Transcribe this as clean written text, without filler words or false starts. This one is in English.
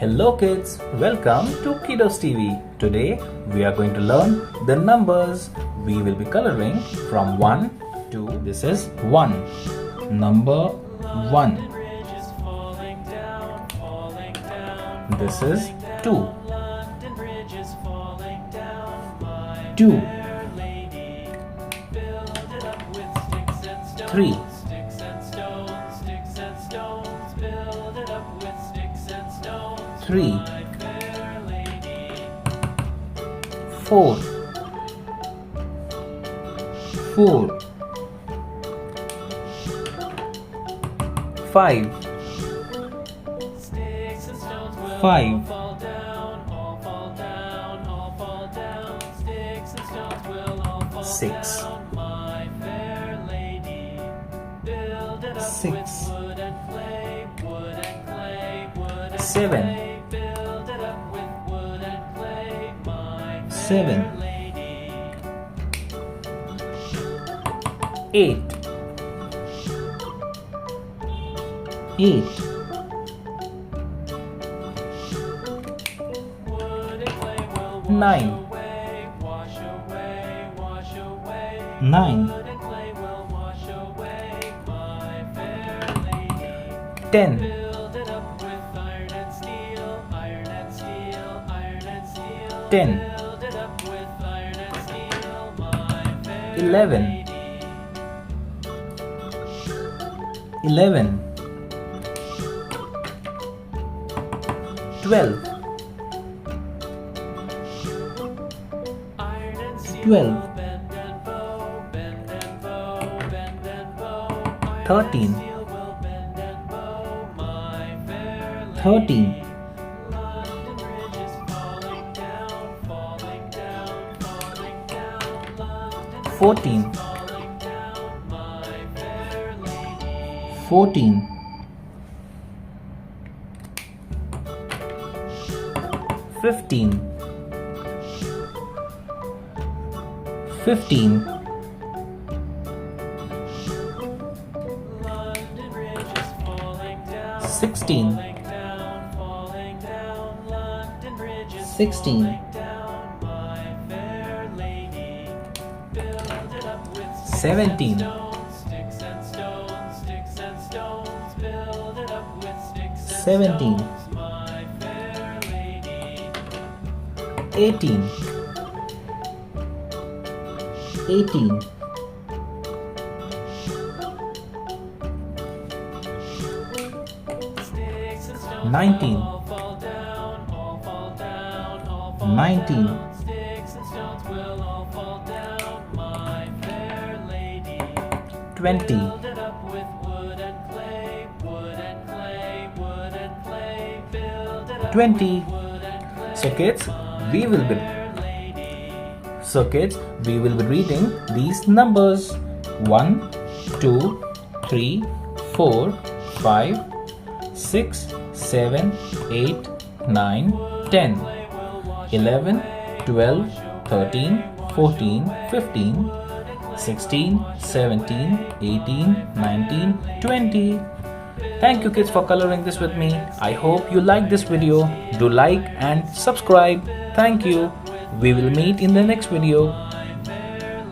Hello kids, welcome to KiddosTV. Today we are going to learn the numbers. We will be coloring from 1 to, this is 1, number 1. This is 2, 2, 3, 3, 4, 4, 5, 5, 6, 6, 7, 7, 8, 8, 9, 9, 10, 10, 11, 11, 12, 12, 13, 13, 14, 14, 15, 15, 16, 16, 17, 17, 18, 18, 19, 19, 20, 20. So kids, we will be reading these numbers: 1, 2, 3, 4, 5, 6, 7, 8, 9, 10, 11, 12, 13, 14, 15, 16, 17, 18, 19, 20. Thank you kids for coloring this with me. I hope you like this video. Do like and subscribe. Thank you. We will meet in the next video.